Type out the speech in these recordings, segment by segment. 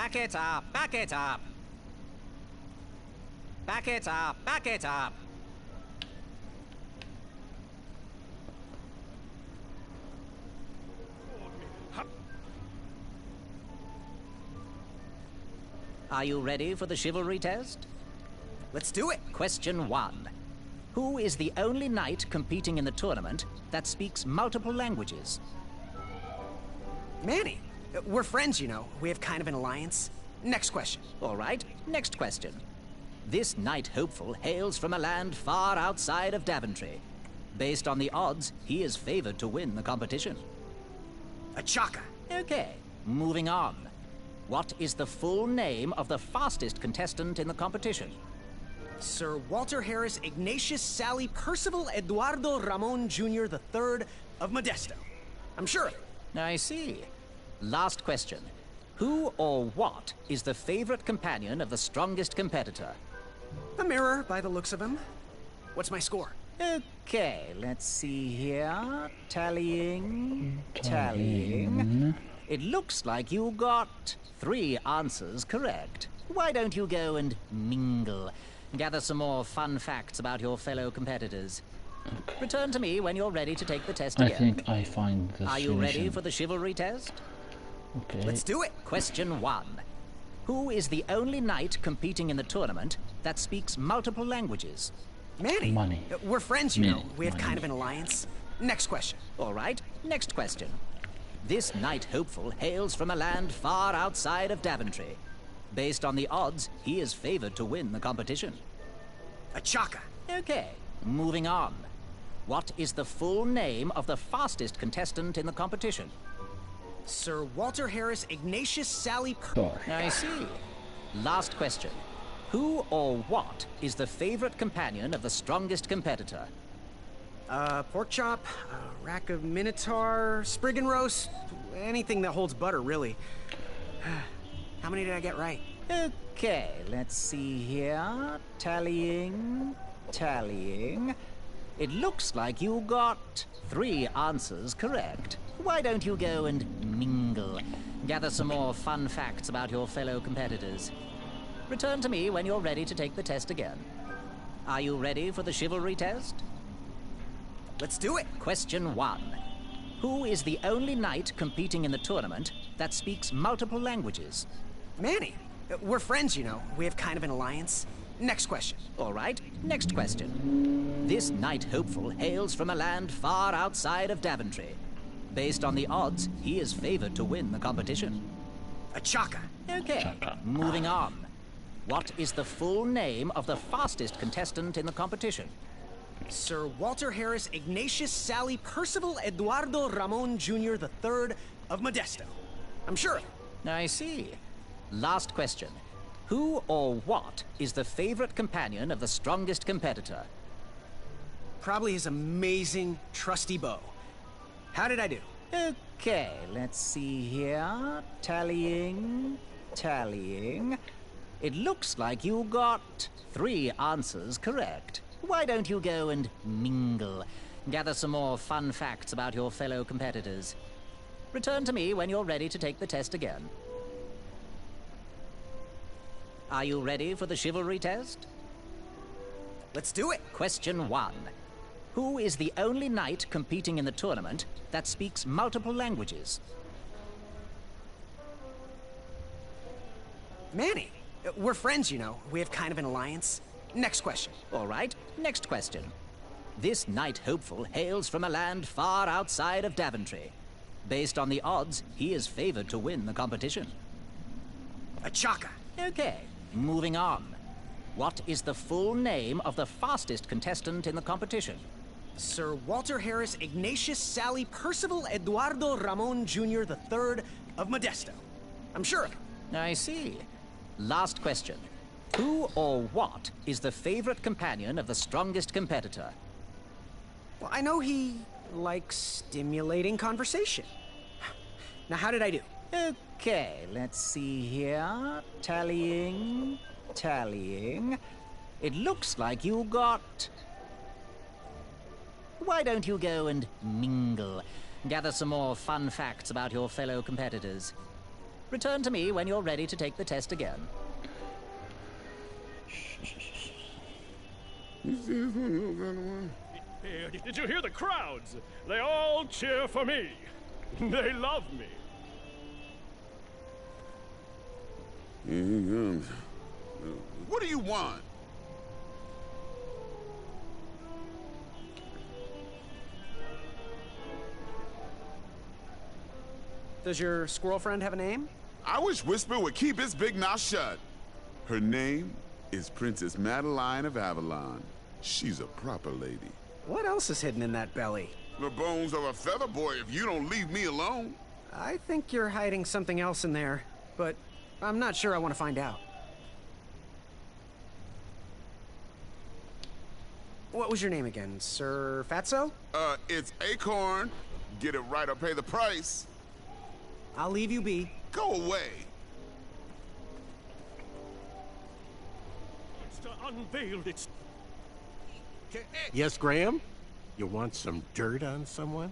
Back it up, back it up. Back it up, back it up. Are you ready for the chivalry test? Let's do it. Question 1. Who is the only knight competing in the tournament that speaks multiple languages? Manny. We're friends, you know. We have kind of an alliance. Next question. All right, next question. This knight hopeful hails from a land far outside of Daventry. Based on the odds, he is favored to win the competition. A Chaka. Okay, moving on. What is the full name of the fastest contestant in the competition? Sir Walter Harris Ignatius Sally Percival Eduardo Ramon Jr. III of Modesto. I'm sure of it. I see. Last question. Who or what is the favorite companion of the strongest competitor? The mirror, by the looks of him. What's my score? Okay, let's see here. Tallying. It looks like you got 3 answers correct. Why don't you go and mingle? Gather some more fun facts about your fellow competitors. Okay. Return to me when you're ready to take the test I again. think I find the Are you solution. ready for the chivalry test? Okay. Let's do it. Question 1. Who is the only knight competing in the tournament that speaks multiple languages? Manny. Money. We're friends, you know. Manny. We have Money. kind of an alliance. Next question. All right, next question. This knight hopeful hails from a land far outside of Daventry. Based on the odds, he is favored to win the competition. A Chaka. Okay, moving on. What is the full name of the fastest contestant in the competition? Sir Walter Harris Ignatius Sally I see. Last question. Who or what is the favorite companion of the strongest competitor? Pork chop, rack of minotaur, sprig and roast, anything that holds butter, really. How many did I get right? Okay, let's see here. Tallying. It looks like you got 3 answers correct. Why don't you go and mingle? Gather some more fun facts about your fellow competitors. Return to me when you're ready to take the test again. Are you ready for the chivalry test? Let's do it. Question 1. Who is the only knight competing in the tournament that speaks multiple languages? Manny. We're friends, you know. We have kind of an alliance. Next question. All right, next question. This knight hopeful hails from a land far outside of Daventry. Based on the odds, he is favored to win the competition. A Chaka. Okay, Chaka. moving on. What is the full name of the fastest contestant in the competition? Sir Walter Harris Ignatius Sally Percival Eduardo Ramon Jr. III of Modesto. I'm sure of it. I see. Last question. Who or what is the favorite companion of the strongest competitor? Probably his amazing, trusty bow. How did I do? Okay, let's see here. Tallying. It looks like you got 3 answers correct. Why don't you go and mingle? Gather some more fun facts about your fellow competitors. Return to me when you're ready to take the test again. Are you ready for the chivalry test? Let's do it. Question 1. Who is the only knight competing in the tournament that speaks multiple languages? Manny. We're friends, you know. We have kind of an alliance. Next question. All right, next question. This knight hopeful hails from a land far outside of Daventry. Based on the odds, he is favored to win the competition. A Chaka. Okay, moving on. What is the full name of the fastest contestant in the competition? Sir Walter Harris Ignatius Sally Percival Eduardo Ramon Jr. III of Modesto. I'm sure of it. I see. Last question. Who or what is the favorite companion of the strongest competitor? Well, I know he likes stimulating conversation. Now, how did I do? Okay, let's see here. Tallying. It looks like you got... Why don't you go and mingle? Gather some more fun facts about your fellow competitors. Return to me when you're ready to take the test again. Did you hear the crowds? They all cheer for me. They love me. What do you want? Does your squirrel friend have a name? I wish Whisper would keep his big mouth shut. Her name is Princess Madeline of Avalon. She's a proper lady. What else is hidden in that belly? The bones of a feather boy if you don't leave me alone. I think you're hiding something else in there, but I'm not sure I want to find out. What was your name again, Sir Fatso? It's Acorn. Get it right or pay the price. I'll leave you be. Go away. Monster unveiled its... Yes, Graham? You want some dirt on someone?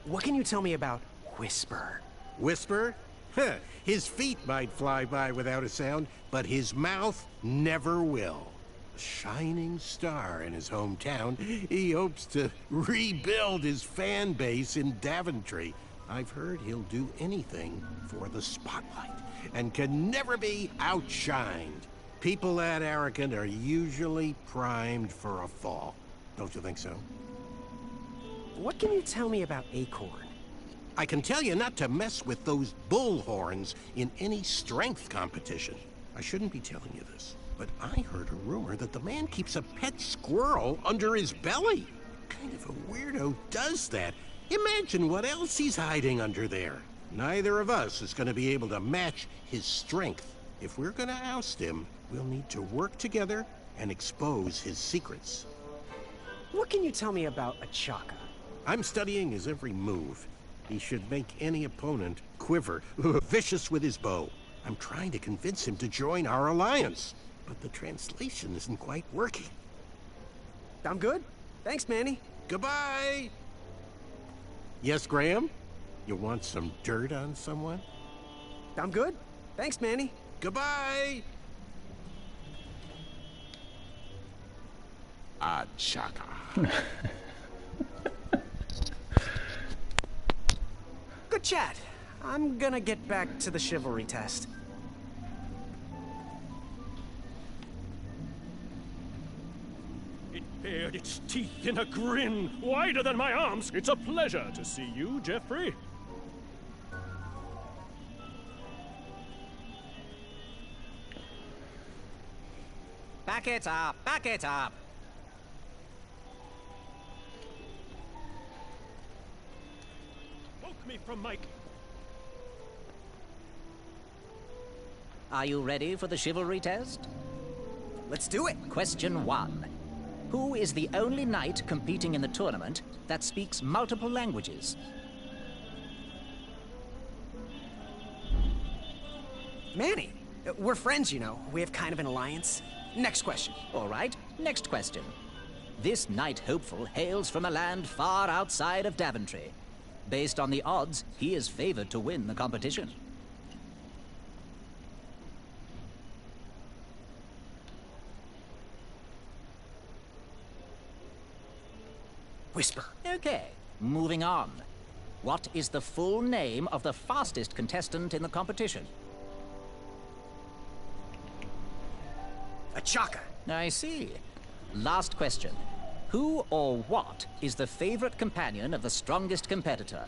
What can you tell me about Whisper? Whisper? Huh. His feet might fly by without a sound, but his mouth never will. A shining star in his hometown, he hopes to rebuild his fan base in Daventry. I've heard he'll do anything for the spotlight and can never be outshined. People that arrogant are usually primed for a fall. Don't you think so? What can you tell me about Acorn? I can tell you not to mess with those bullhorns in any strength competition. I shouldn't be telling you this, but I heard a rumor that the man keeps a pet squirrel under his belly. What kind of a weirdo does that? Imagine what else he's hiding under there. Neither of us is going to be able to match his strength. If we're going to oust him, we'll need to work together and expose his secrets. What can you tell me about Achaka? I'm studying his every move. He should make any opponent quiver, vicious with his bow. I'm trying to convince him to join our alliance, but the translation isn't quite working. I'm good. Thanks, Manny. Goodbye! Yes, Graham? You want some dirt on someone? I'm good. Thanks, Manny. Goodbye! Chaka. Good chat. I'm gonna get back to the chivalry test. It bared its teeth in a grin wider than my arms. It's a pleasure to see you, Jeffrey. Back it up! Back it up! Woke me from my... Are you ready for the chivalry test? Let's do it. Question 1. Who is the only knight competing in the tournament that speaks multiple languages? Manny. We're friends, you know. We have kind of an alliance. Next question. All right, next question. This knight hopeful hails from a land far outside of Daventry. Based on the odds, he is favored to win the competition. Whisper. Okay, moving on. What is the full name of the fastest contestant in the competition? Achaka. I see. Last question. Who or what is the favorite companion of the strongest competitor?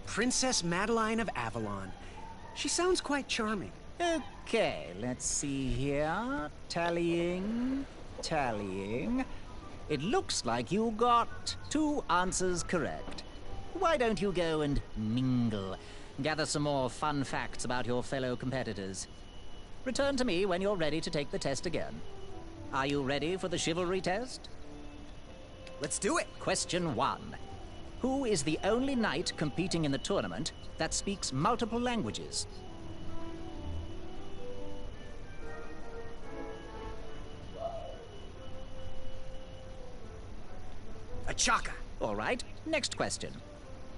Princess Madeline of Avalon. She sounds quite charming. Okay, let's see here. Tallying. It looks like you got 2 answers correct. Why don't you go and mingle? Gather some more fun facts about your fellow competitors. Return to me when you're ready to take the test again. Are you ready for the chivalry test? Let's do it. Question 1. Who is the only knight competing in the tournament that speaks multiple languages? All right, next question.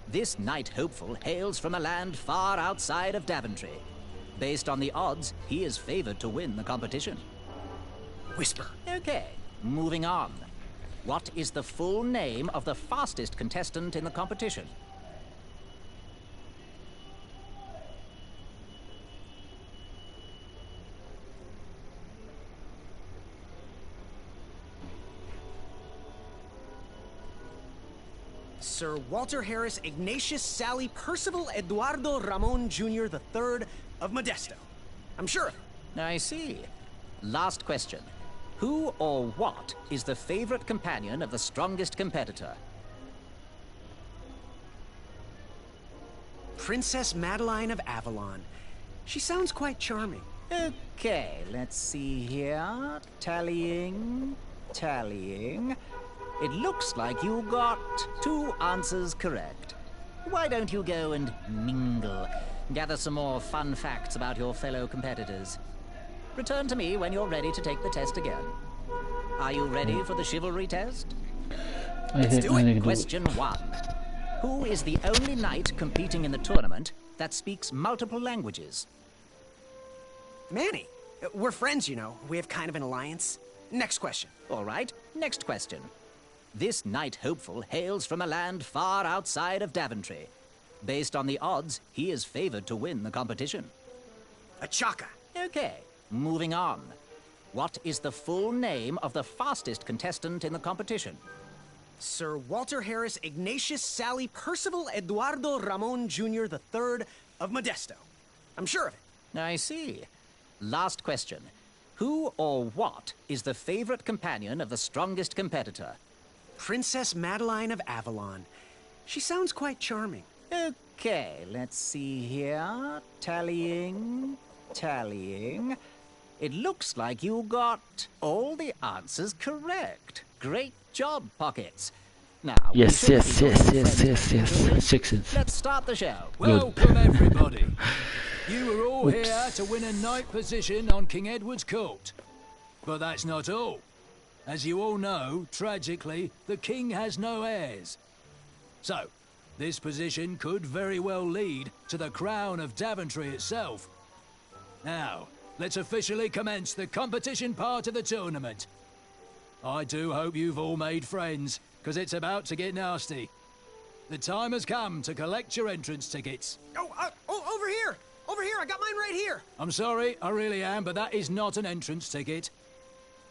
This knight hopeful hails from a land far outside of Daventry. Based on the odds, he is favored to win the competition. Whisper. Okay, moving on. What is the full name of the fastest contestant in the competition? Sir Walter Harris Ignatius Sally Percival Eduardo Ramon Jr. III of Modesto. I'm sure of it. I see. Last question. Who or what is the favorite companion of the strongest competitor? Princess Madeline of Avalon. She sounds quite charming. Okay, let's see here. Tallying. It looks like you got 2 answers correct. Why don't you go and mingle? Gather some more fun facts about your fellow competitors. Return to me when you're ready to take the test again. Are you ready for the chivalry test? Let's do it. Question 1. Who is the only knight competing in the tournament that speaks multiple languages? Manny. We're friends, you know. We have kind of an alliance. Next question. All right, next question. This knight hopeful hails from a land far outside of Daventry. Based on the odds, he is favored to win the competition. Achaka. Okay, moving on. What is the full name of the fastest contestant in the competition? Sir Walter Harris Ignatius Sally Percival Eduardo Ramon Jr. III of Modesto. I'm sure of it. I see. Last question. Who or what is the favorite companion of the strongest competitor? Princess Madeline of Avalon. She sounds quite charming. Okay, let's see here. Tallying. It looks like you got all the answers correct. Great job, Pockets. Now, Yes. Sixes. let's start the show. Welcome, everybody. You are all here to win a knight position on King Edward's court. But that's not all. As you all know, tragically, the king has no heirs. So, this position could very well lead to the crown of Daventry itself. Now, let's officially commence the competition part of the tournament. I do hope you've all made friends, because it's about to get nasty. The time has come to collect your entrance tickets. Over here! Over here! I got mine right here! I'm sorry, I really am, but that is not an entrance ticket.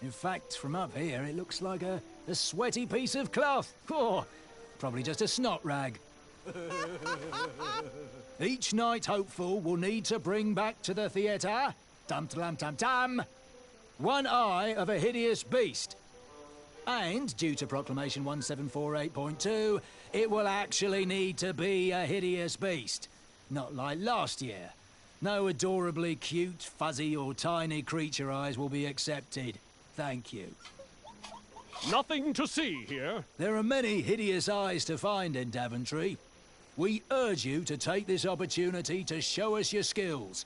In fact, from up here, it looks like a sweaty piece of cloth. Oh, probably just a snot rag. Each knight hopeful will need to bring back to the theatre, dum-dum-dum-dum, one eye of a hideous beast. And, due to Proclamation 1748.2, it will actually need to be a hideous beast. Not like last year. No adorably cute, fuzzy or tiny creature eyes will be accepted. Thank you. Nothing to see here. There are many hideous eyes to find in Daventry. We urge you to take this opportunity to show us your skills.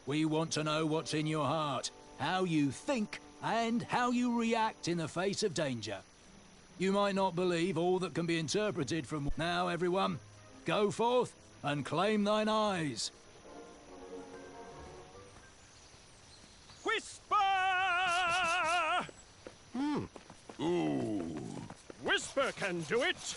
We want to know what's in your heart, how you think, and how you react in the face of danger. You might not believe all that can be interpreted from... Now, everyone, go forth and claim thine eyes. Whisper! Ooh. Whisper can do it.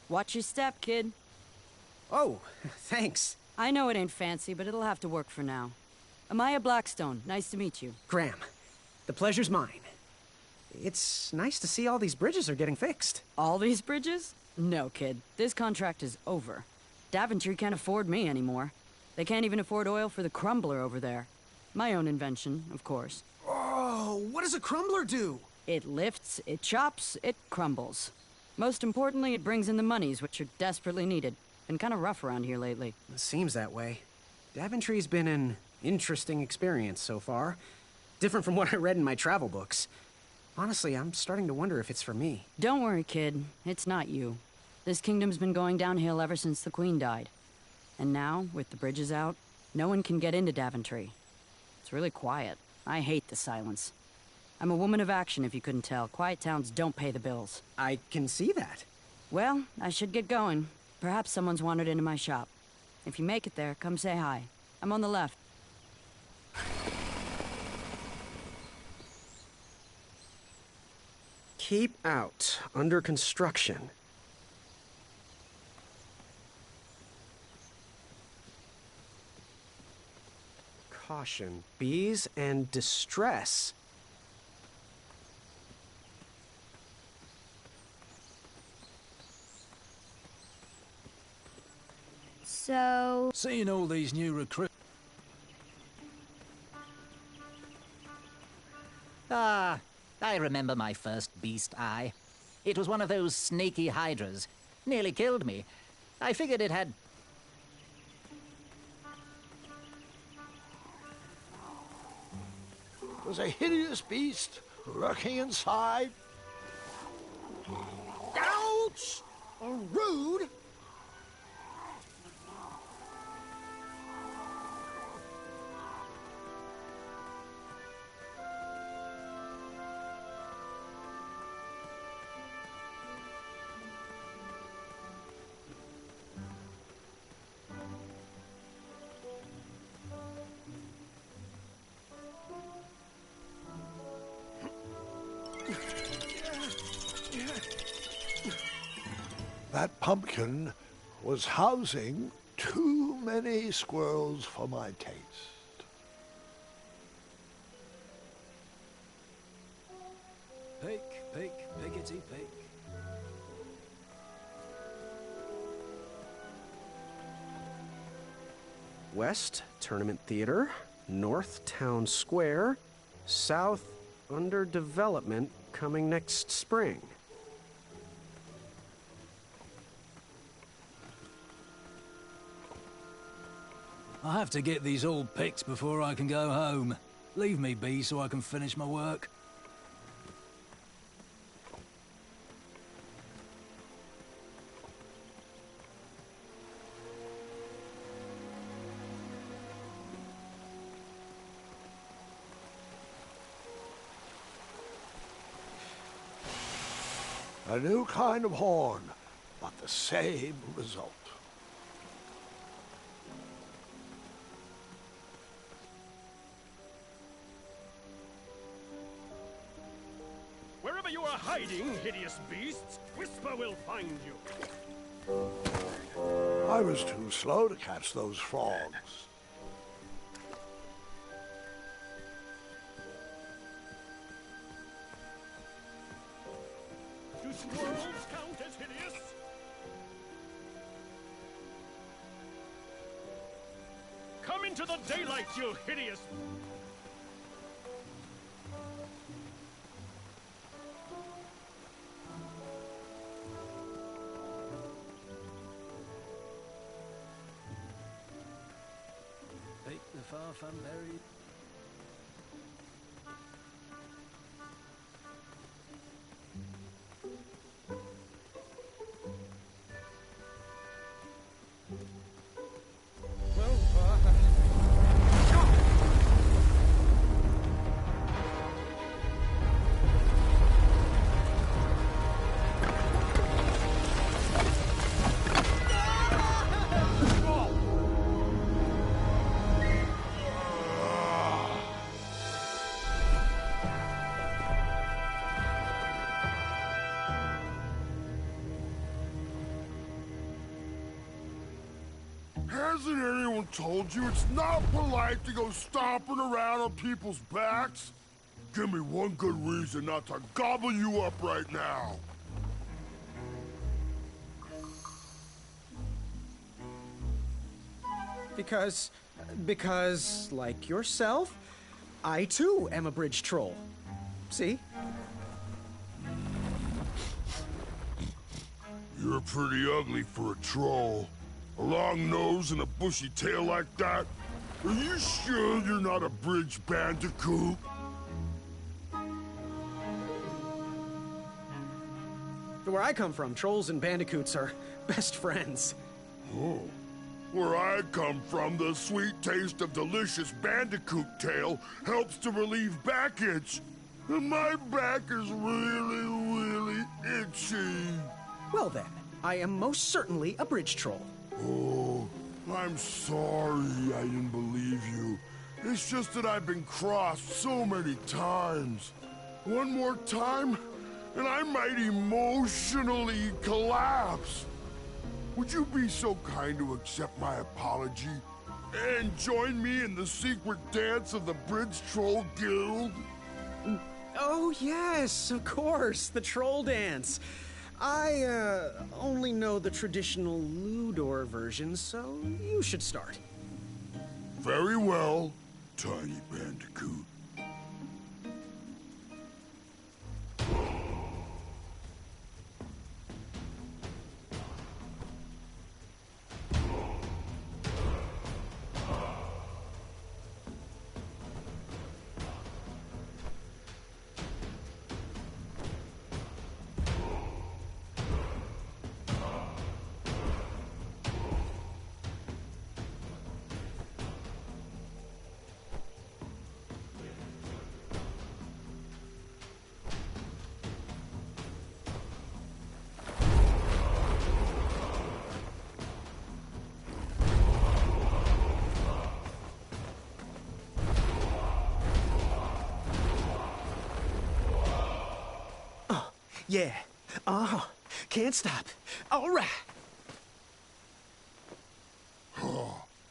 Watch your step, kid. Oh, thanks. I know it ain't fancy, but it'll have to work for now. Amaya Blackstone, nice to meet you. Graham, the pleasure's mine. It's nice to see all these bridges are getting fixed. All these bridges? No, kid. This contract is over. Daventry can't afford me anymore. They can't even afford oil for the crumbler over there. My own invention, of course. Oh, what does a crumbler do? It lifts, it chops, it crumbles. Most importantly, it brings in the monies, which are desperately needed. Been kind of rough around here lately. It seems that way. Daventry's been an interesting experience so far. Different from what I read in my travel books. Honestly, I'm starting to wonder if it's for me. Don't worry, kid. It's not you. This kingdom's been going downhill ever since the Queen died. And now, with the bridges out, no one can get into Daventry. It's really quiet. I hate the silence. I'm a woman of action, if you couldn't tell. Quiet towns don't pay the bills. I can see that. Well, I should get going. Perhaps someone's wandered into my shop. If you make it there, come say hi. I'm on the left. Keep out. Under construction. Caution. Bees and distress. So... Seeing all these new recruits... Ah, I remember my first beast eye. It was one of those snaky hydras. Nearly killed me. I figured it had... There's a hideous beast lurking inside. Ouch! Rude! That pumpkin was housing too many squirrels for my taste. Pick, pickety, pick. West, Tournament Theater. North, Town Square. South, under development, coming next spring. I have to get these all picked before I can go home. Leave me be so I can finish my work. A new kind of horn, but the same result. Wherever you are hiding, hideous beasts, Whisper will find you. I was too slow to catch those frogs. Do squirrels count as hideous? Come into the daylight, you hideous... Pick the far-fun berry. Hasn't anyone told you it's not polite to go stomping around on people's backs? Give me one good reason not to gobble you up right now. Because, like yourself, I too am a bridge troll. See? You're pretty ugly for a troll. A long nose and a bushy tail like that? Are you sure you're not a bridge bandicoot? Where I come from, trolls and bandicoots are best friends. Oh. Where I come from, the sweet taste of delicious bandicoot tail helps to relieve backage. And my back is really itchy. Well then, I am most certainly a bridge troll. Oh, I'm sorry I didn't believe you. It's just that I've been crossed so many times. One more time, and I might emotionally collapse. Would you be so kind to accept my apology and join me in the secret dance of the Bridge Troll Guild? Oh yes, of course, the troll dance. I only know the traditional Ludor version, so you should start. Very well, Tiny Bandicoot. Yeah. Can't stop. All right.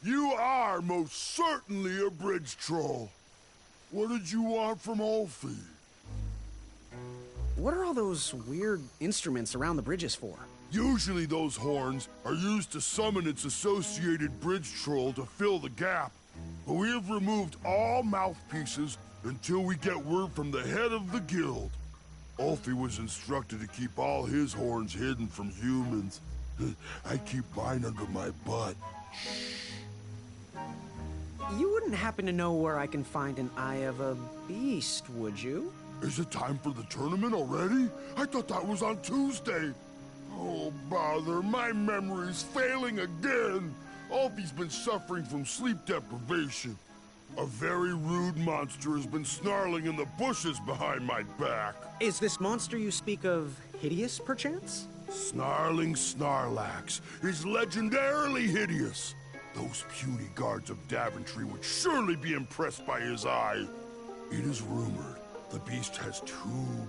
You are most certainly a bridge troll. What did you want from Ulfie? What are all those weird instruments around the bridges for? Usually those horns are used to summon its associated bridge troll to fill the gap. But we have removed all mouthpieces until we get word from the head of the guild. Ulfie was instructed to keep all his horns hidden from humans. I keep mine under my butt. You wouldn't happen to know where I can find an Eye of a Beast, would you? Is it time for the tournament already? I thought that was on Tuesday. Oh, bother, my memory's failing again. Ulfie's been suffering from sleep deprivation. A very rude monster has been snarling in the bushes behind my back. Is this monster you speak of hideous, perchance? Snarling Snarlax is legendarily hideous. Those puny guards of Daventry would surely be impressed by his eye. It is rumored the beast has 2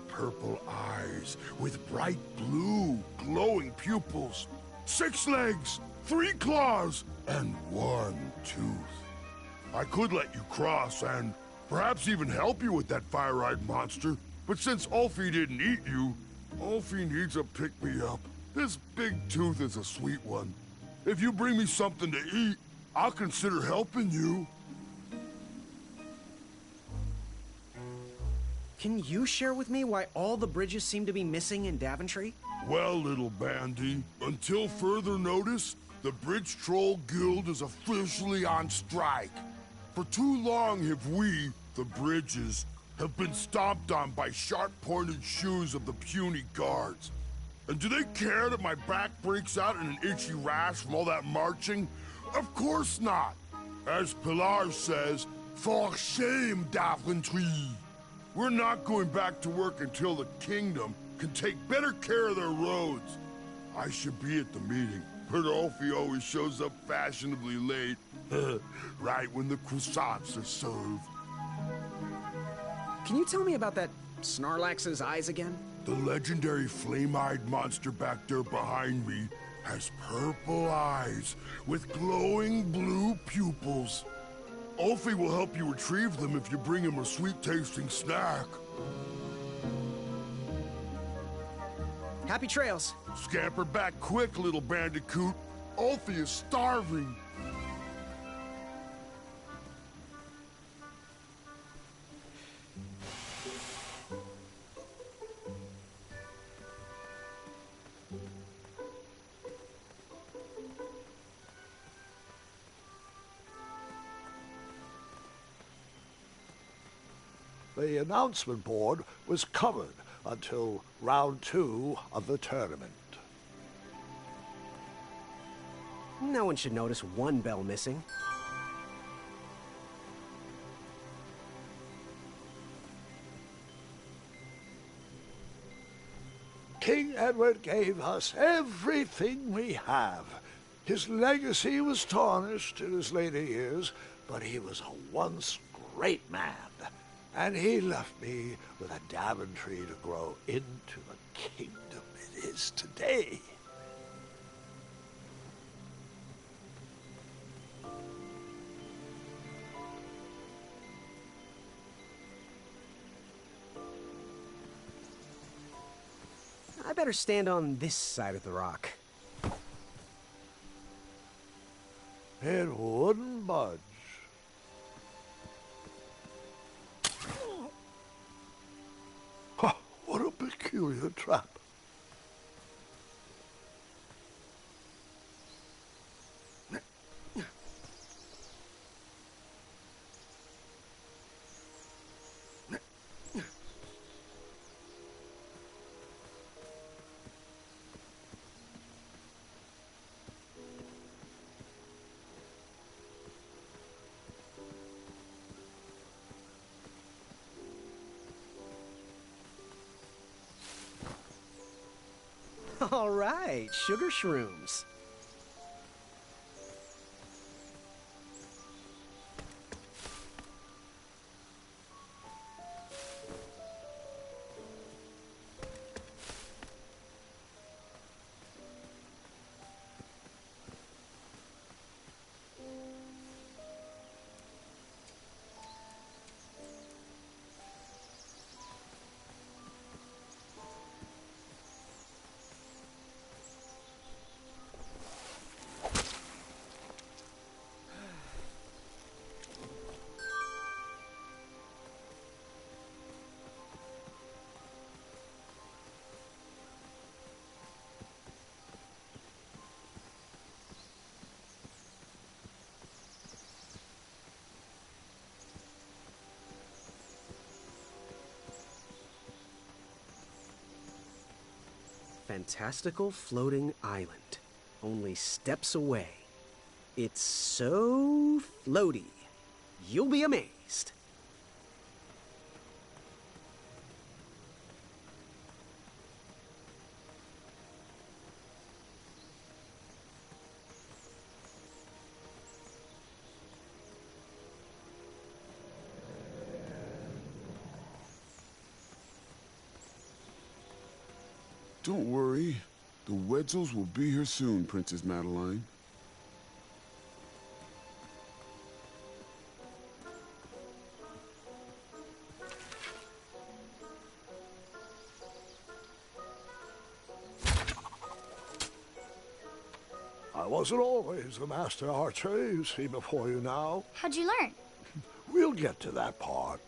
purple eyes with bright blue, glowing pupils, 6 legs, 3 claws, and 1 tooth. I could let you cross and perhaps even help you with that fire-eyed monster, but since Ulfie didn't eat you, Ulfie needs a pick-me-up. This big tooth is a sweet one. If you bring me something to eat, I'll consider helping you. Can you share with me why all the bridges seem to be missing in Daventry? Well, little Bandy, until further notice, the Bridge Troll Guild is officially on strike. For too long have we, the bridges, have been stomped on by sharp-pointed shoes of the puny guards. And do they care that my back breaks out in an itchy rash from all that marching? Of course not. As Pilar says, for shame, Daventry. We're not going back to work until the kingdom can take better care of their roads. I should be at the meeting, but Ulfie always shows up fashionably late. Right when the croissants are served. Can you tell me about that Snarlax's eyes again? The legendary flame-eyed monster back there behind me has purple eyes with glowing blue pupils. Ulfie will help you retrieve them if you bring him a sweet-tasting snack. Happy trails. Scamper back quick, little bandicoot. Ulfie is starving. The announcement board was covered until round 2 of the tournament. No one should notice one bell missing. King Edward gave us everything we have. His legacy was tarnished in his later years, but he was a once great man. And he left me with a Daventry to grow into the kingdom it is today. I better stand on this side of the rock. It wouldn't budge. Huh, what a peculiar trap. All right, sugar shrooms. Fantastical floating island. Only steps away. It's so floaty. You'll be amazed. Don't worry. The Wetzels will be here soon, Princess Madeline. I wasn't always the master archer you see before you now. How'd you learn? We'll get to that part.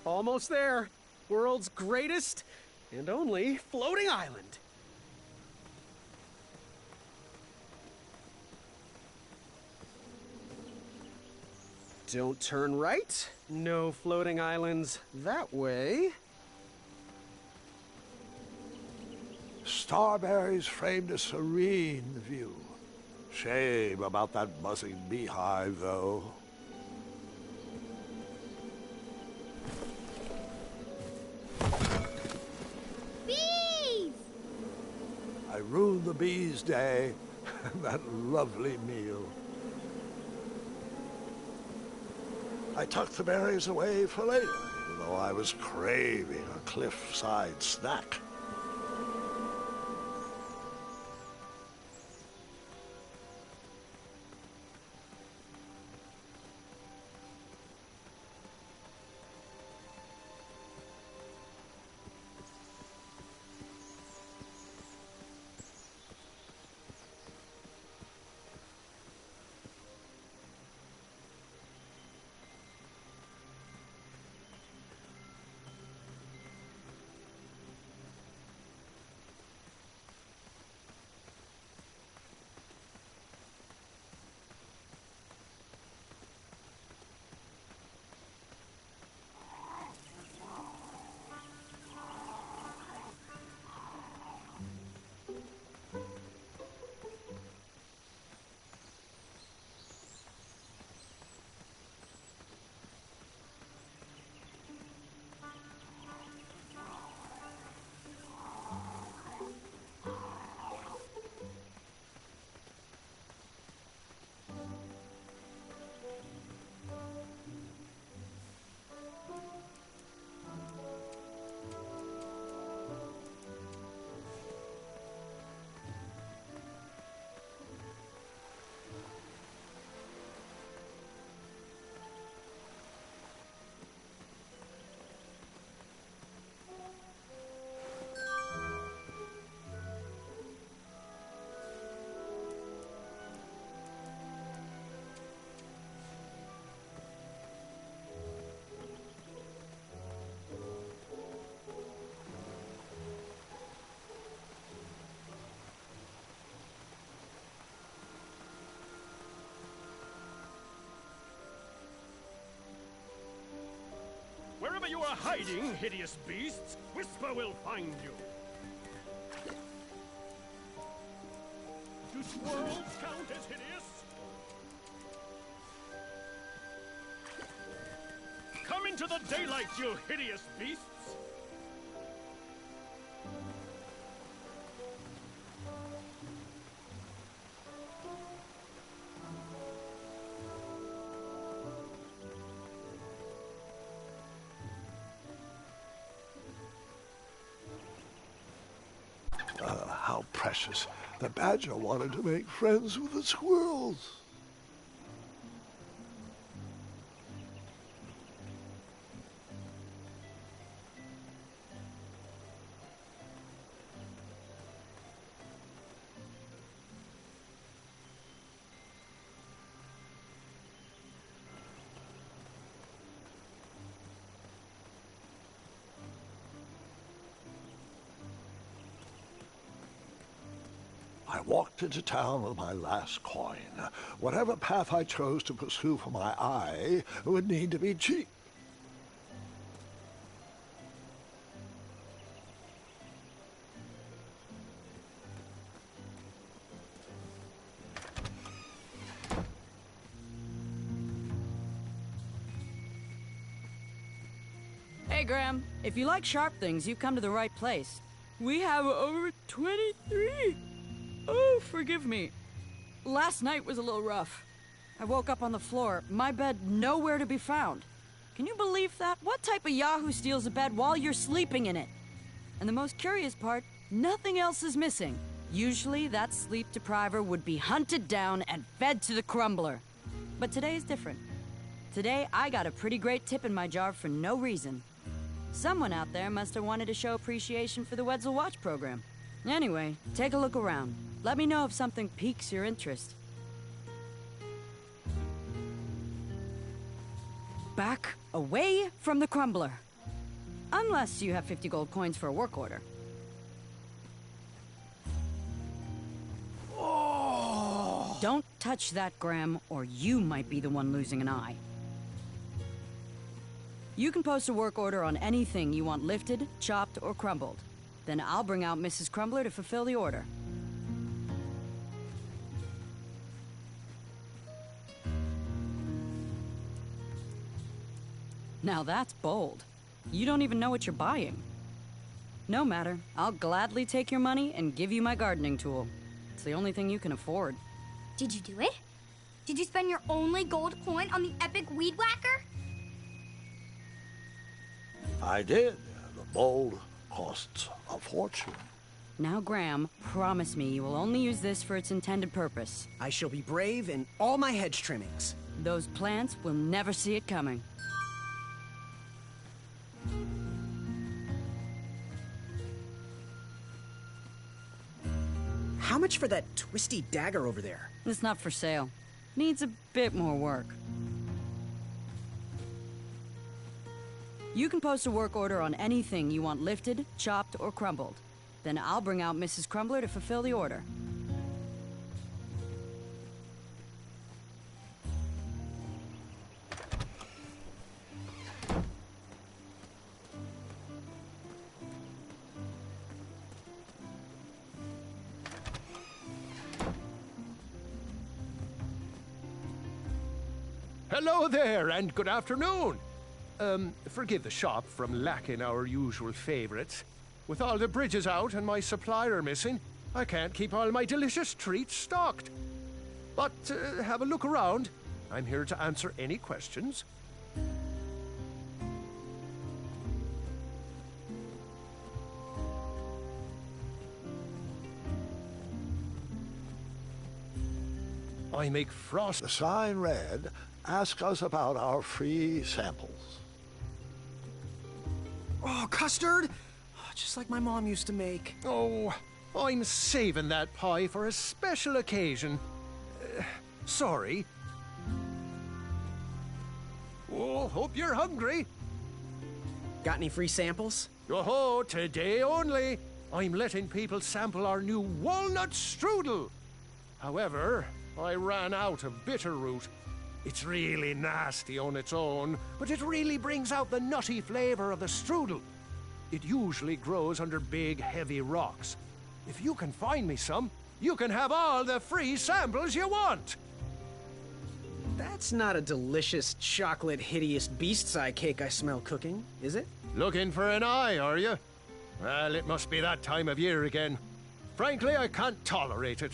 Almost there. World's greatest and only floating island. Don't turn right. No floating islands that way. Starberries framed a serene view. Shame about that buzzing beehive, though. Bees! I ruined the bees' day and that lovely meal. I tucked the berries away for later, even though I was craving a cliffside snack. Wherever you are hiding, hideous beasts, Whisper will find you. Do squirrels count as hideous? Come into the daylight, you hideous beasts! How precious. The badger wanted to make friends with the squirrels. I walked into town with my last coin. Whatever path I chose to pursue for my eye would need to be cheap. Hey, Graham. If you like sharp things, you've come to the right place. We have over 23. Oh, forgive me. Last night was a little rough. I woke up on the floor, my bed nowhere to be found. Can you believe that? What type of yahoo steals a bed while you're sleeping in it? And the most curious part, nothing else is missing. Usually that sleep depriver would be hunted down and fed to the crumbler. But today's different. Today I got a pretty great tip in my jar for no reason. Someone out there must have wanted to show appreciation for the Wetzel Watch program. Anyway, take a look around. Let me know if something piques your interest. Back away from the crumbler. Unless you have 50 gold coins for a work order. Oh! Don't touch that, Graham, or you might be the one losing an eye. You can post a work order on anything you want lifted, chopped, or crumbled. Then I'll bring out Mrs. Crumbler to fulfill the order. Now that's bold. You don't even know what you're buying. No matter, I'll gladly take your money and give you my gardening tool. It's the only thing you can afford. Did you do it? Did you spend your only gold coin on the epic weed whacker? I did. The bowl costs a fortune. Now, Graham, promise me you will only use this for its intended purpose. I shall be brave in all my hedge trimmings. Those plants will never see it coming. How much for that twisty dagger over there? It's not for sale. Needs a bit more work. You can post a work order on anything you want lifted, chopped, or crumbled. Then I'll bring out Mrs. Crumbler to fulfill the order. Hello there, and good afternoon. Forgive the shop from lacking our usual favorites. With all the bridges out and my supplier missing, I can't keep all my delicious treats stocked. But have a look around. I'm here to answer any questions. I make frost. The sign read, "Ask us about our free samples." Oh, custard! Oh, just like my mom used to make. Oh, I'm saving that pie for a special occasion. Sorry. Oh, hope you're hungry. Got any free samples? Oh, today only. I'm letting people sample our new walnut strudel. However, I ran out of bitter root. It's really nasty on its own, but it really brings out the nutty flavor of the strudel. It usually grows under big, heavy rocks. If you can find me some, you can have all the free samples you want. That's not a delicious chocolate hideous beast's eye cake I smell cooking, is it? Looking for an eye, are you? Well, it must be that time of year again. Frankly, I can't tolerate it.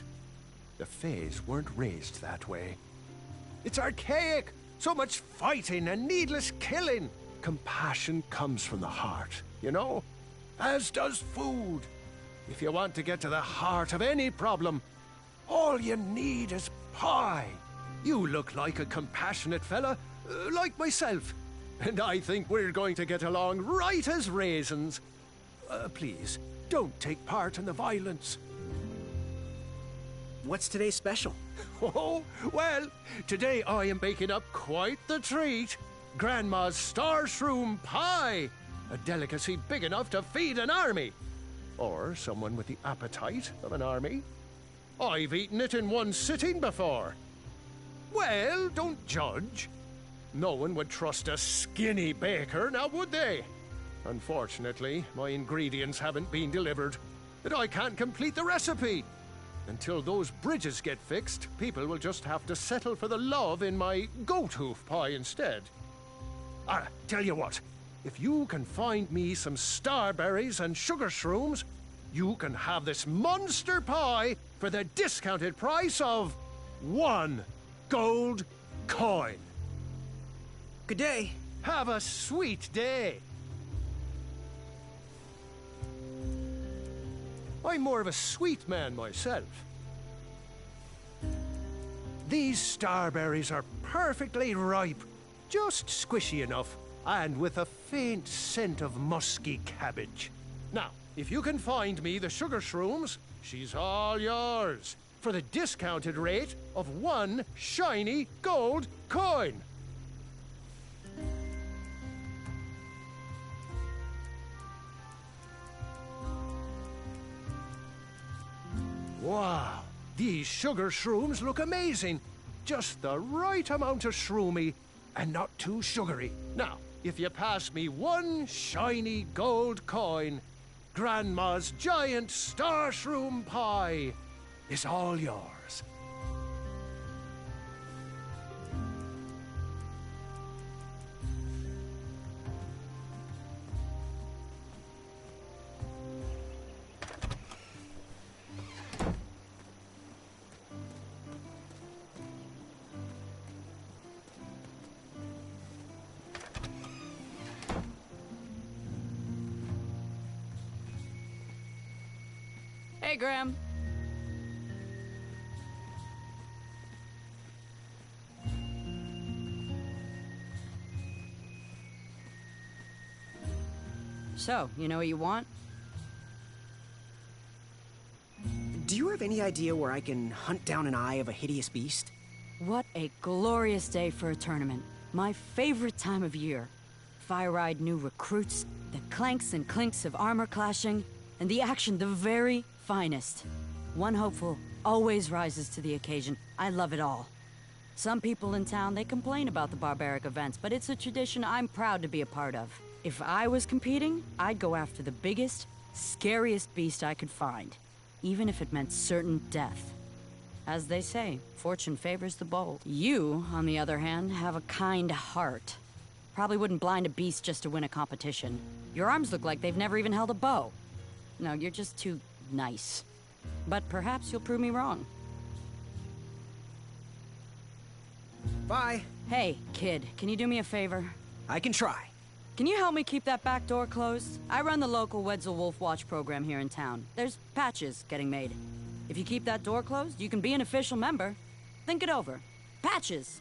The Fays weren't raised that way. It's archaic. So much fighting and needless killing. Compassion comes from the heart, you know? As does food. If you want to get to the heart of any problem, all you need is pie. You look like a compassionate fella, like myself. And I think we're going to get along right as raisins. Please, don't take part in the violence. What's today's special? Oh, well, today I am baking up quite the treat. Grandma's star shroom pie. A delicacy big enough to feed an army. Or someone with the appetite of an army. I've eaten it in one sitting before. Well, don't judge. No one would trust a skinny baker, now would they? Unfortunately, my ingredients haven't been delivered, and I can't complete the recipe. Until those bridges get fixed, people will just have to settle for the love in my goat hoof pie instead. Tell you what, if you can find me some starberries and sugar shrooms, you can have this monster pie for the discounted price of 1 gold coin. Good day. Have a sweet day. I'm more of a sweet man myself. These starberries are perfectly ripe, just squishy enough, and with a faint scent of musky cabbage. Now, if you can find me the sugar shrooms, she's all yours, for the discounted rate of 1 shiny gold coin. Wow, these sugar shrooms look amazing. Just the right amount of shroomy and not too sugary. Now, if you pass me 1 shiny gold coin, Grandma's giant star shroom pie is all yours. Hey, Graham. So, you know what you want? Do you have any idea where I can hunt down an eye of a hideous beast? What a glorious day for a tournament. My favorite time of year. Fire-eyed new recruits, the clanks and clinks of armor clashing, and the action the very finest. One hopeful always rises to the occasion. I love it all. Some people in town, they complain about the barbaric events, but it's a tradition I'm proud to be a part of. If I was competing, I'd go after the biggest, scariest beast I could find, even if it meant certain death. As they say, fortune favors the bold. You, on the other hand, have a kind heart. Probably wouldn't blind a beast just to win a competition. Your arms look like they've never even held a bow. No, you're just too nice. But perhaps you'll prove me wrong. Bye. Hey, kid, can you do me a favor? I can try. Can you help me keep that back door closed? I run the local Wetzel Wolf Watch program here in town. There's patches getting made. If you keep that door closed, you can be an official member. Think it over. Patches!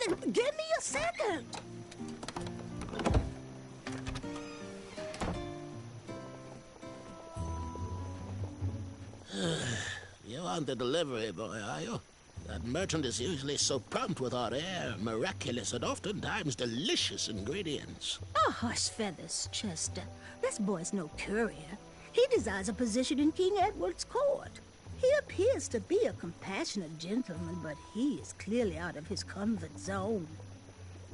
Give me a second. You aren't the delivery boy, are you? That merchant is usually so prompt with our rare, miraculous, and oftentimes delicious ingredients. Oh, hush feathers, Chester. This boy's no courier. He desires a position in King Edward's court. He appears to be a compassionate gentleman, but he is clearly out of his comfort zone.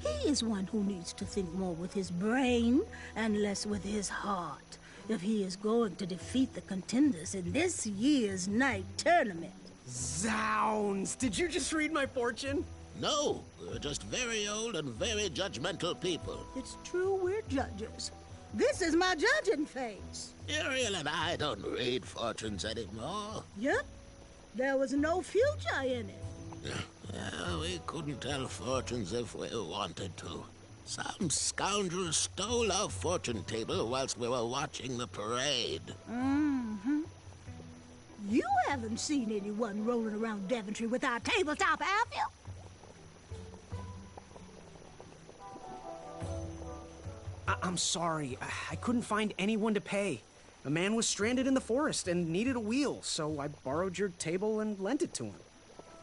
He is one who needs to think more with his brain and less with his heart if he is going to defeat the contenders in this year's night tournament. Zounds! Did you just read my fortune? No, we're just very old and very judgmental people. It's true we're judges. This is my judging face. Ariel and I don't read fortunes anymore. Yep. There was no future in it. We couldn't tell fortunes if we wanted to. Some scoundrel stole our fortune table whilst we were watching the parade. Mm-hmm. You haven't seen anyone rolling around Daventry with our tabletop, have you? I'm sorry. I couldn't find anyone to pay. A man was stranded in the forest and needed a wheel, so I borrowed your table and lent it to him.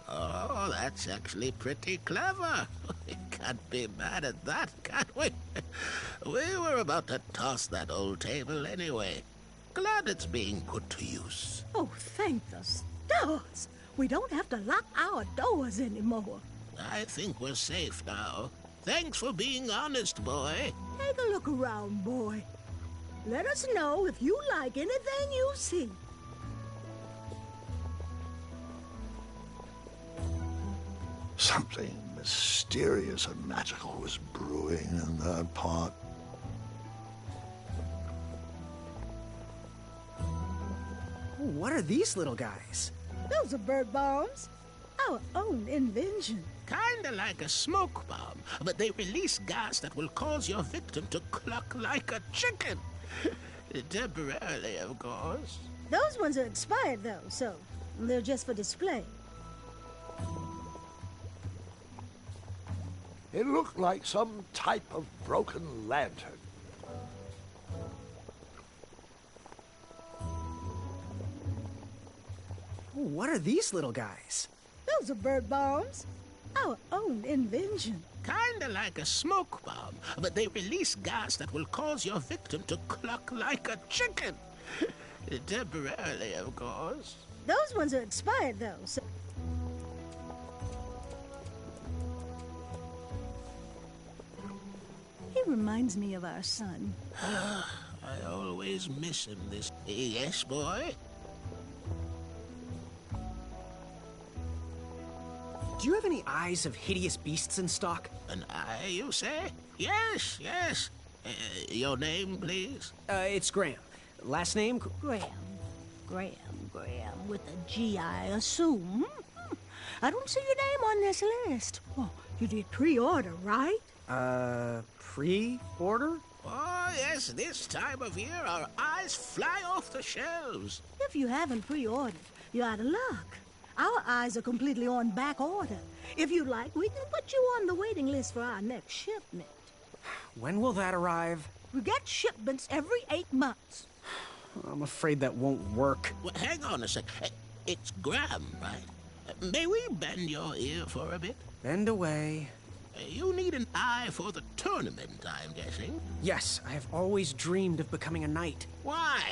Oh, that's actually pretty clever. We can't be mad at that, can we? We were about to toss that old table anyway. Glad it's being put to use. Oh, thank the stars. We don't have to lock our doors anymore. I think we're safe now. Thanks for being honest, boy. Take a look around, boy. Let us know if you like anything you see. Something mysterious and magical was brewing in that pot. What are these little guys? Those are bird bombs. Our own invention. Kinda like a smoke bomb, but they release gas that will cause your victim to cluck like a chicken. Temporarily, of course. Those ones are expired, though, so they're just for display. It looked like some type of broken lantern. What are these little guys? Those are bird bombs. Our own invention. Kinda like a smoke bomb, but they release gas that will cause your victim to cluck like a chicken. Temporarily, of course. Those ones are expired, though, so... He reminds me of our son. I always miss him this... Yes, boy? Do you have any eyes of hideous beasts in stock? An eye, you say? Yes, yes. Your name, please? It's Graham. Last name? Graham, with a G, I assume. I don't see your name on this list. Well, you did pre-order, right? Pre-order? Oh, yes, this time of year our eyes fly off the shelves. If you haven't pre-ordered, you're out of luck. Our eyes are completely on back order. If you like, we can put you on the waiting list for our next shipment. When will that arrive? We get shipments every 8 months. I'm afraid that won't work. Well, hang on a sec. It's Graham, right? May we bend your ear for a bit? Bend away. You need an eye for the tournament, I'm guessing? Yes, I have always dreamed of becoming a knight. Why?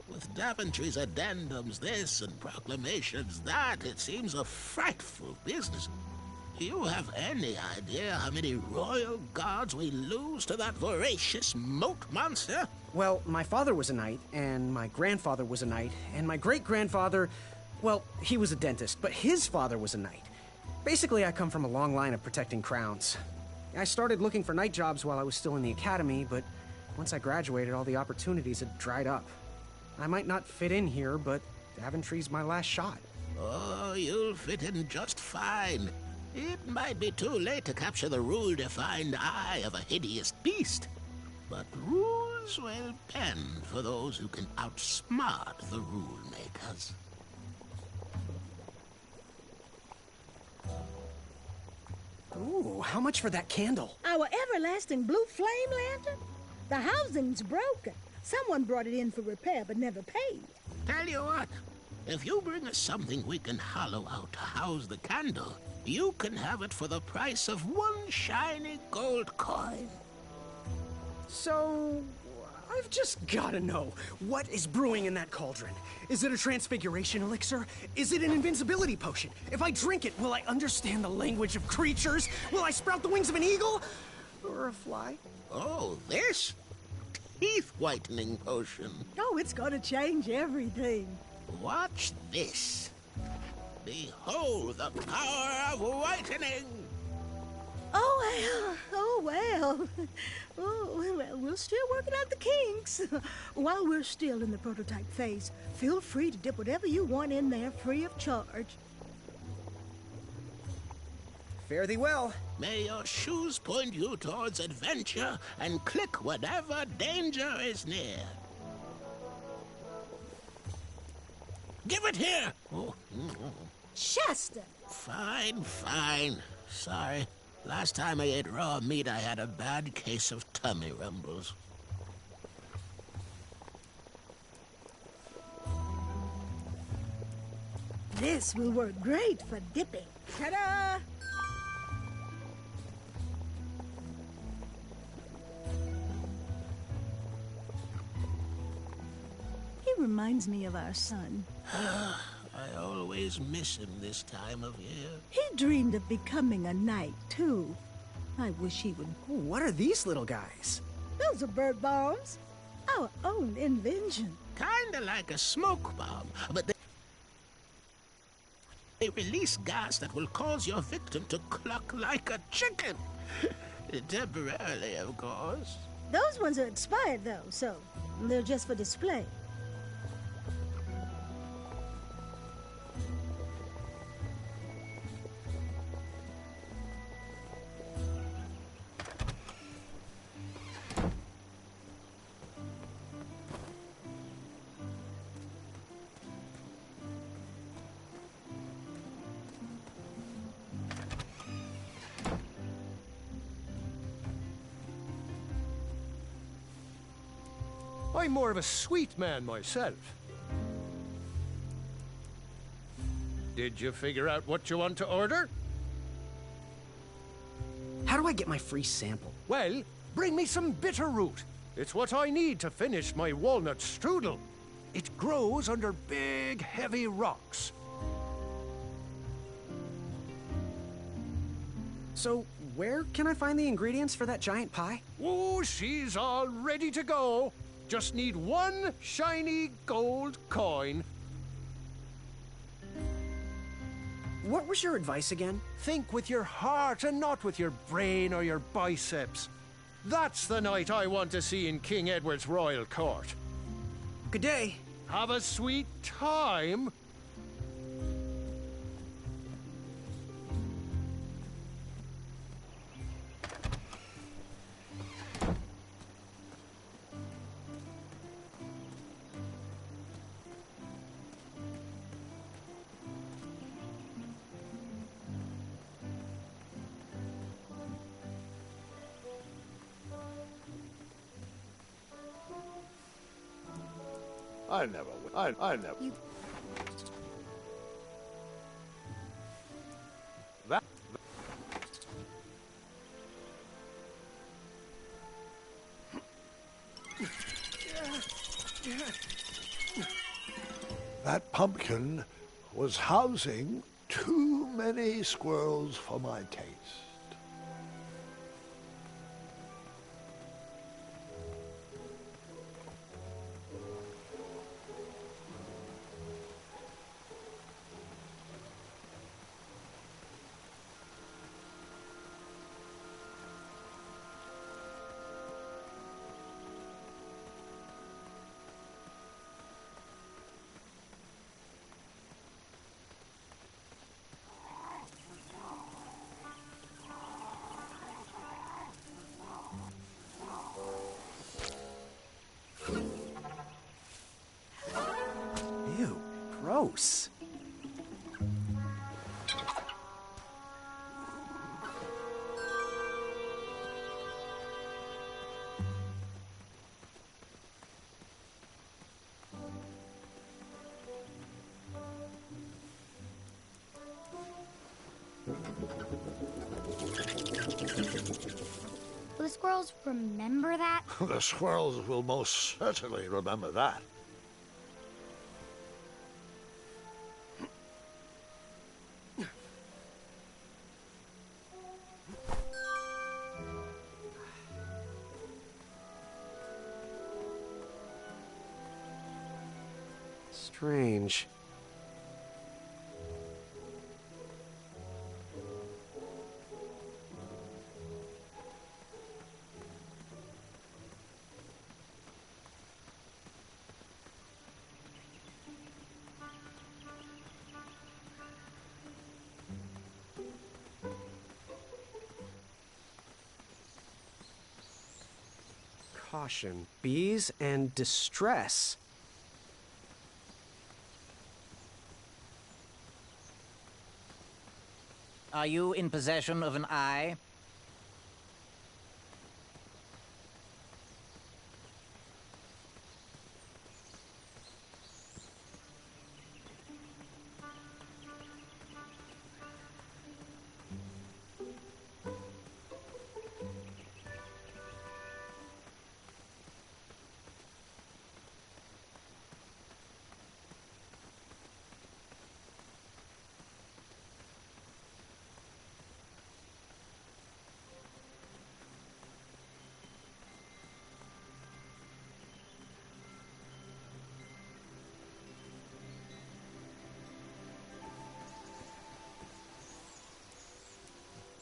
With Daventry's addendums this and proclamations that, it seems a frightful business. Do you have any idea how many royal guards we lose to that voracious moat monster? Well, my father was a knight, and my grandfather was a knight, and my great-grandfather, well, he was a dentist, but his father was a knight. Basically, I come from a long line of protecting crowns. I started looking for knight jobs while I was still in the academy, but once I graduated, all the opportunities had dried up. I might not fit in here, but Daventry's my last shot. Oh, you'll fit in just fine. It might be too late to capture the rule-defined eye of a hideous beast, but rules will bend for those who can outsmart the rule-makers. Ooh, how much for that candle? Our everlasting blue flame lantern? The housing's broken. Someone brought it in for repair but never paid. Tell you what, if you bring us something we can hollow out to house the candle, you can have it for the price of one shiny gold coin. So, I've just gotta know, what is brewing in that cauldron? Is it a transfiguration elixir? Is it an invincibility potion? If I drink it, will I understand the language of creatures? Will I sprout the wings of an eagle? Or a fly? Oh, this? Teeth whitening potion. Oh, it's gonna change everything. Watch this. Behold the power of whitening. Oh, well. Oh, well, we're still working out the kinks. While we're still in the prototype phase, feel free to dip whatever you want in there free of charge. Fare thee well. May your shoes point you towards adventure and click whenever danger is near. Give it here! Oh. Shasta! Fine, fine. Sorry. Last time I ate raw meat, I had a bad case of tummy rumbles. This will work great for dipping. Ta-da! He reminds me of our son. I always miss him this time of year. He dreamed of becoming a knight, too. I wish he would... Ooh, what are these little guys? Those are bird bombs. Our own invention. Kinda like a smoke bomb, but they release gas that will cause your victim to cluck like a chicken. Temporarily, of course. Those ones are expired, though, so they're just for display. I'm more of a sweet man myself. Did you figure out what you want to order? How do I get my free sample? Well, bring me some bitter root. It's what I need to finish my walnut strudel. It grows under big, heavy rocks. So, where can I find the ingredients for that giant pie? Oh, she's all ready to go. Just need one shiny gold coin. What was your advice again? Think with your heart and not with your brain or your biceps. That's the knight I want to see in King Edward's royal court. Good day. Have a sweet time. I never. You... That pumpkin was housing too many squirrels for my taste. Gross. squirrels remember that? The squirrels will most certainly remember that. Strange. Caution, bees and distress. Are you in possession of an eye?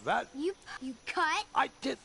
That You cut? I did.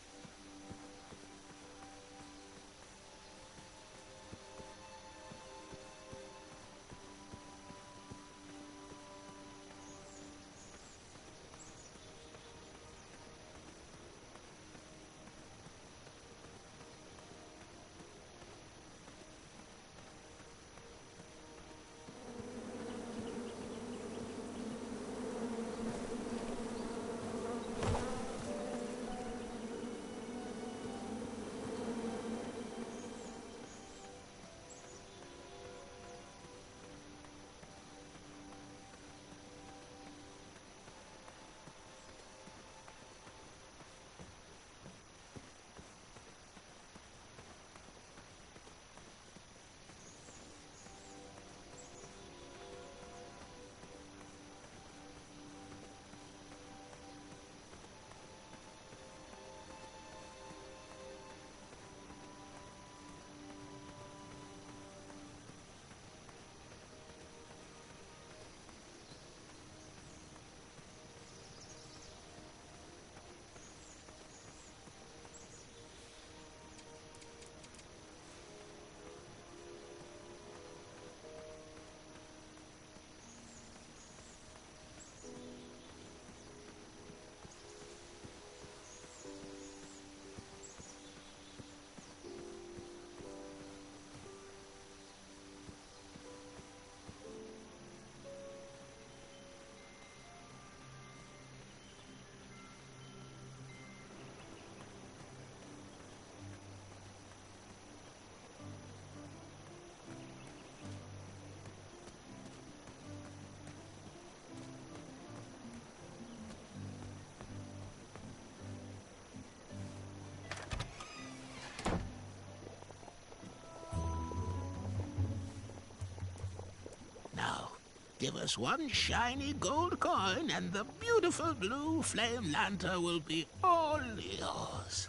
Give us one shiny gold coin and the beautiful blue flame lantern will be all yours.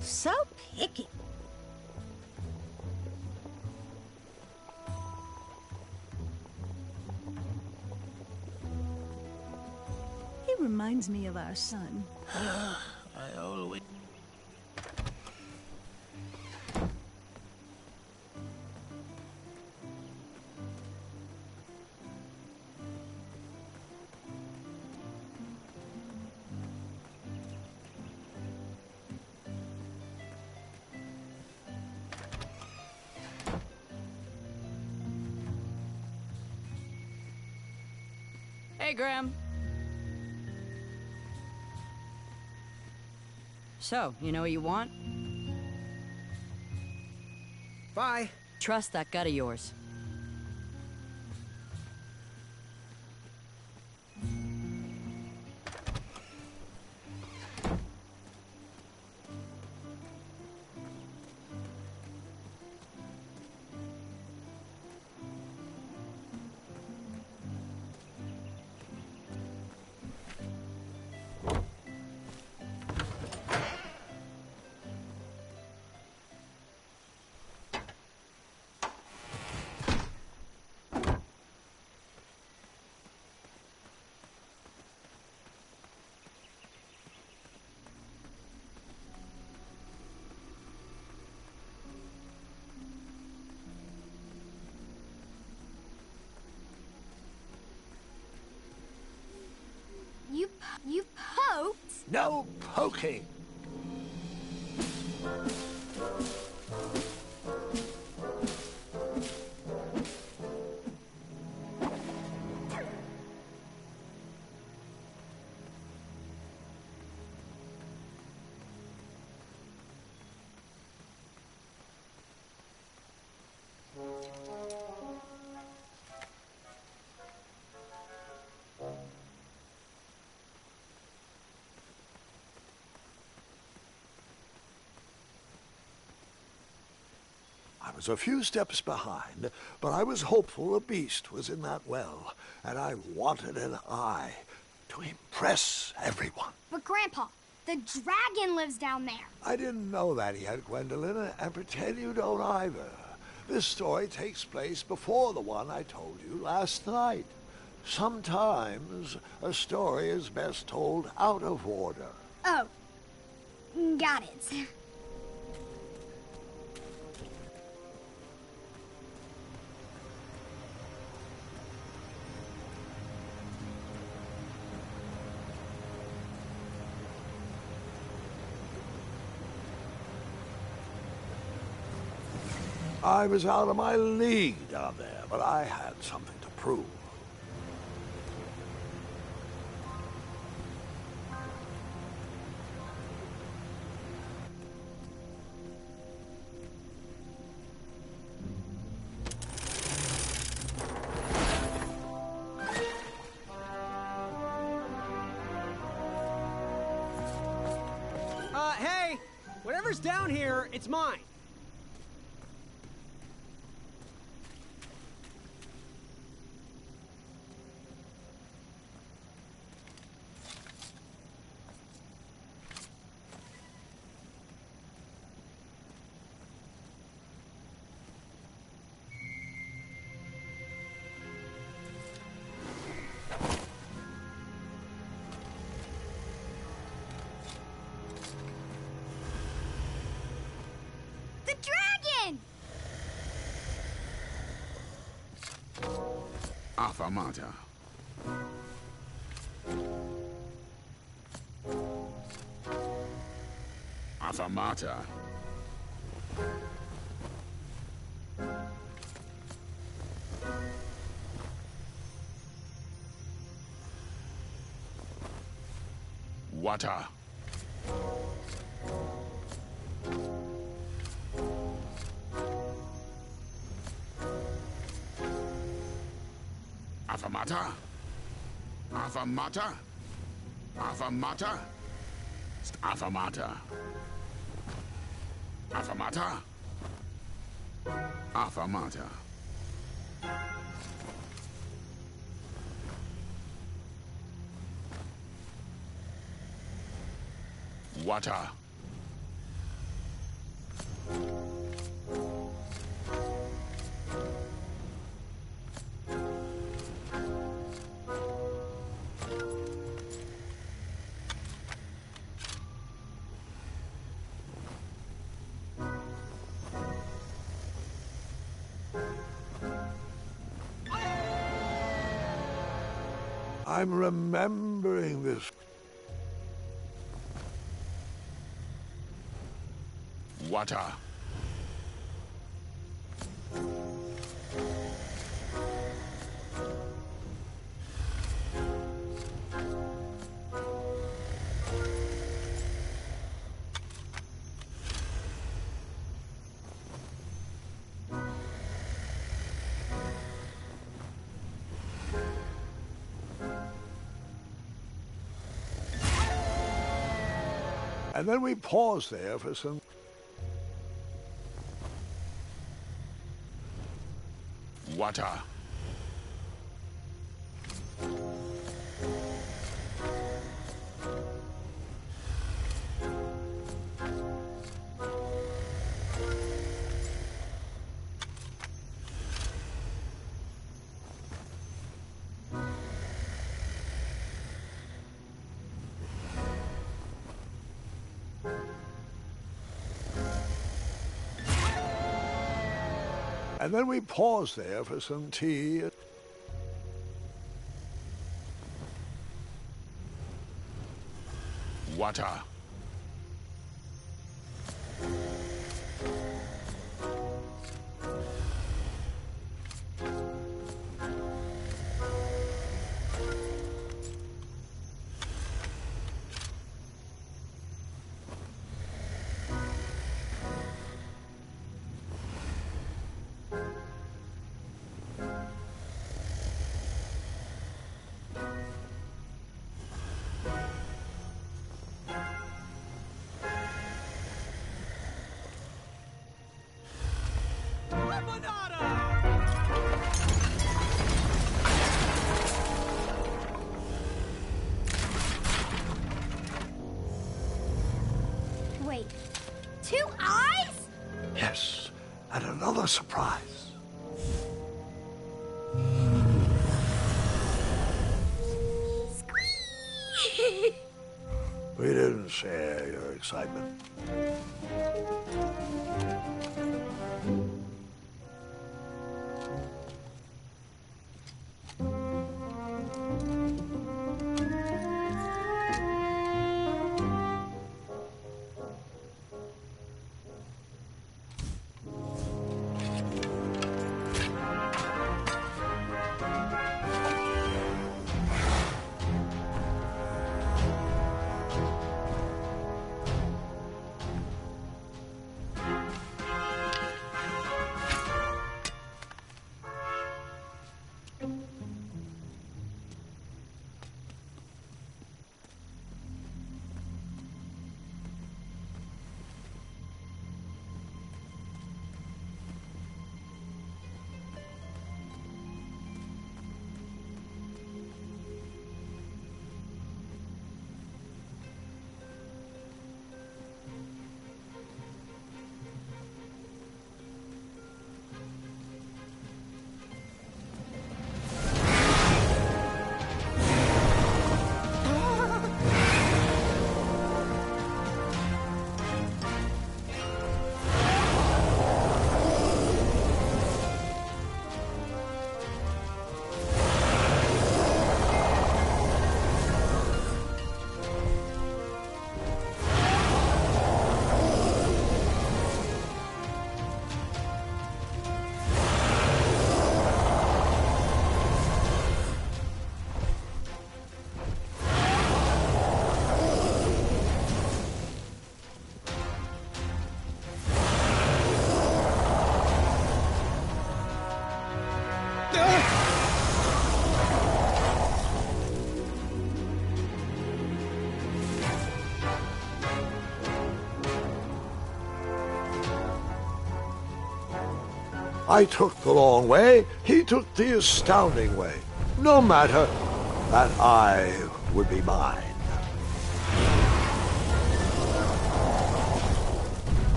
So picky. He reminds me of our son. I always... Hey, Graham. So, you know what you want? Bye. Trust that gut of yours. No poking. I was a few steps behind, but I was hopeful a beast was in that well, and I wanted an eye to impress everyone. But Grandpa, the dragon lives down there. I didn't know that yet, Gwendolyn, and pretend you don't either. This story takes place before the one I told you last night. Sometimes a story is best told out of order. Oh, got it. I was out of my league down there, but I had something to prove. Hey! Whatever's down here, it's mine. Affamata. Affamata. Water. Affamata? Affamata? Affamata? Affamata? Affamata? Affamata? Water. I'm remembering this. Water. And then we paused there for some... Water. And then we paused there for some tea. Water. daughter. Wait, 2 eyes? Yes, and another surprise. We didn't share your excitement. I took the long way, he took the astounding way. No matter, that eye would be mine.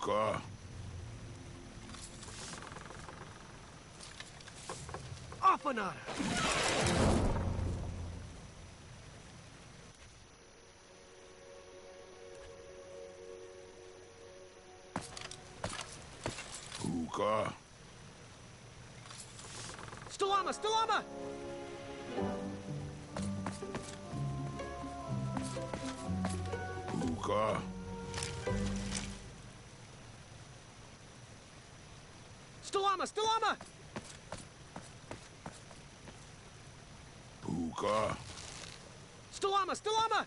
Buka. Afanada! Buka. Stalama! Stalama! Buka. Stalama! Stalama! Buka. Stalama! Stalama!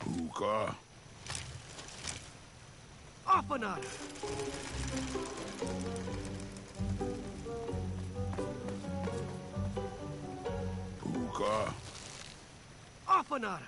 Buka. Afanada! Buka. Afanada!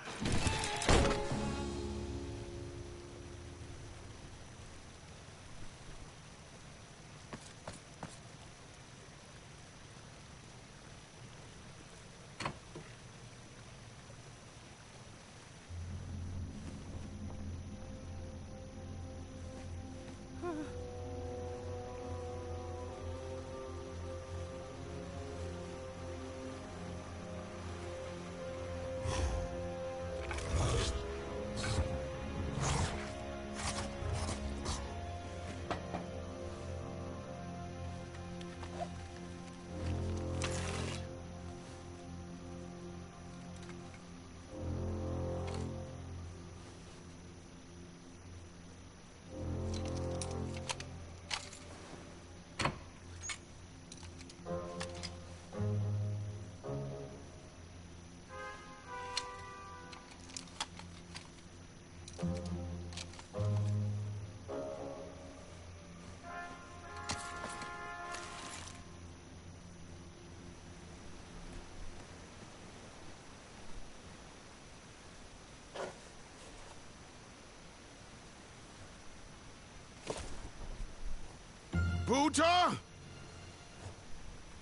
Buta!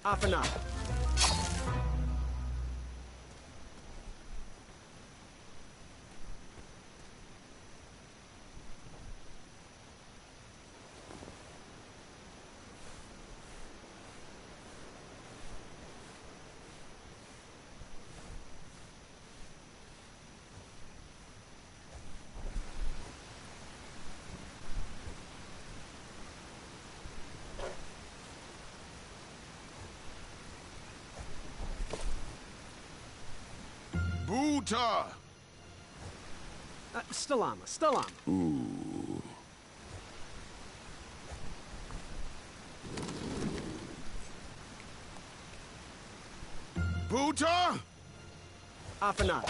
Afanada. Buta! Stalama. Stalama. Ooh. Buta! Afanada.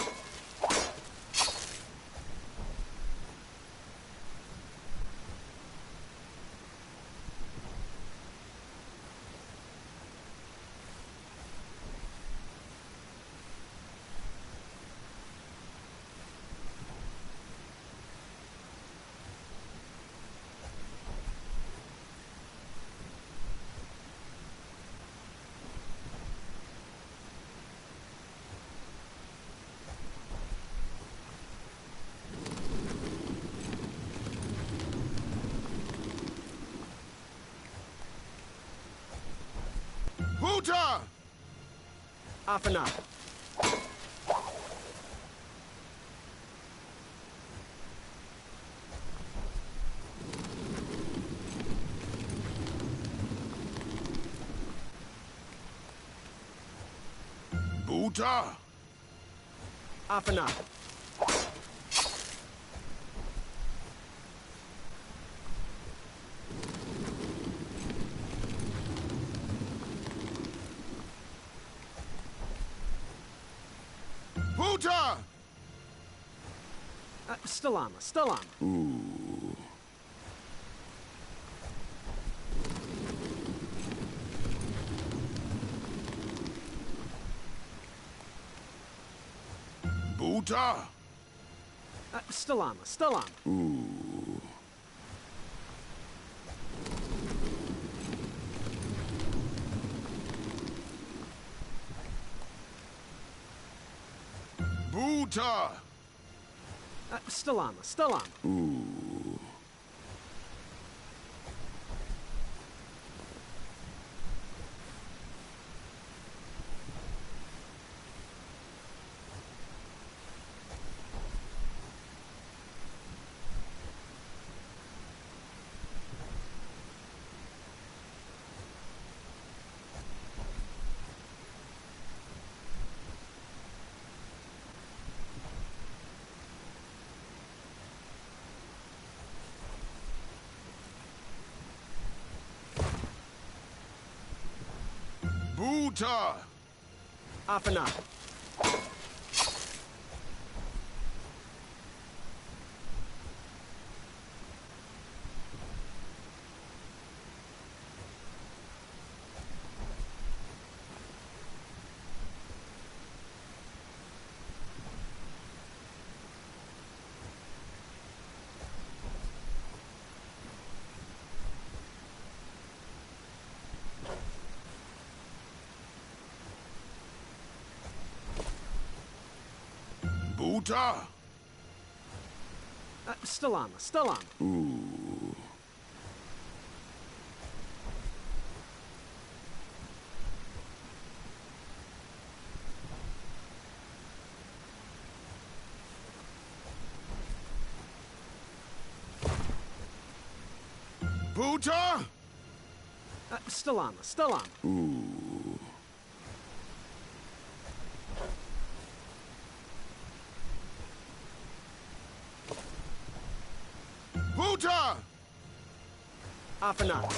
Buta! Afanada. Buta! Afanada. Buta! Stalama. Stalama. Ooh. Buta! Stalama. Stalama. Ooh. Buta! Still on. Ooh. Buta! Off and up. Buta! Still on. Ooh. Buta! Still on. Ooh. Buta! Off and up.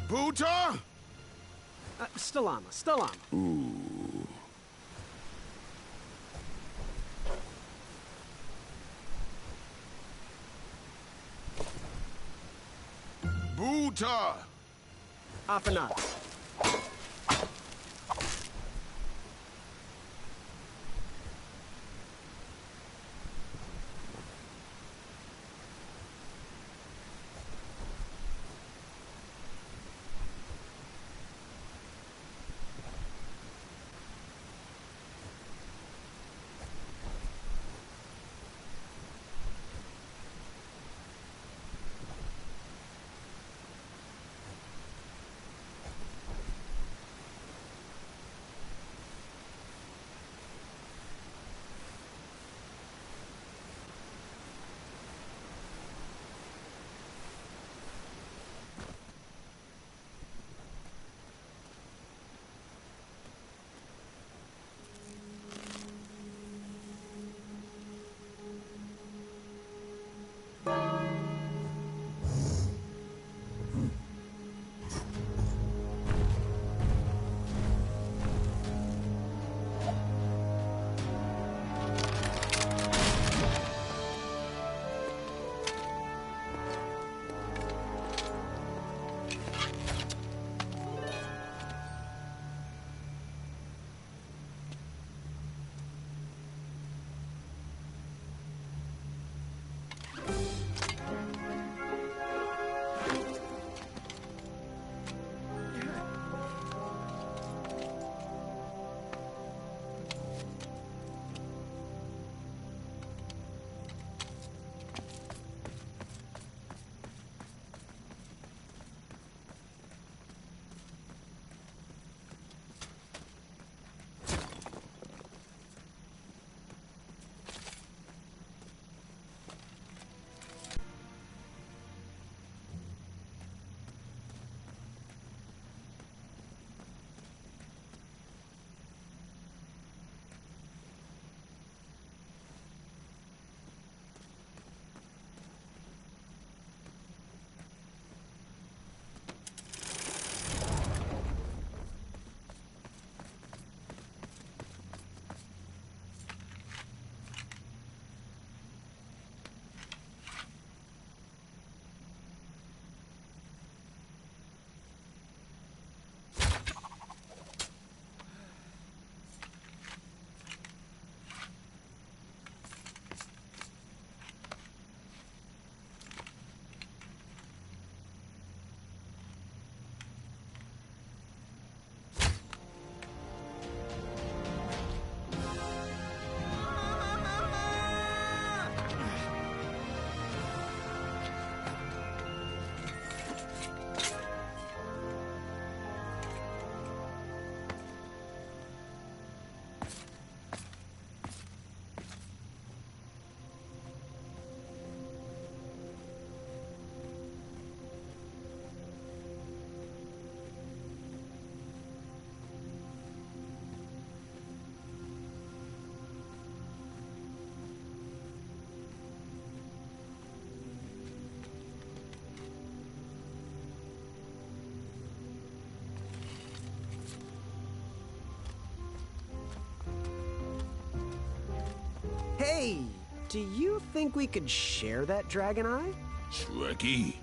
Buta! Still on. Ooh. Buta! Off and up. Hey, do you think we could share that dragon eye? Shrekky,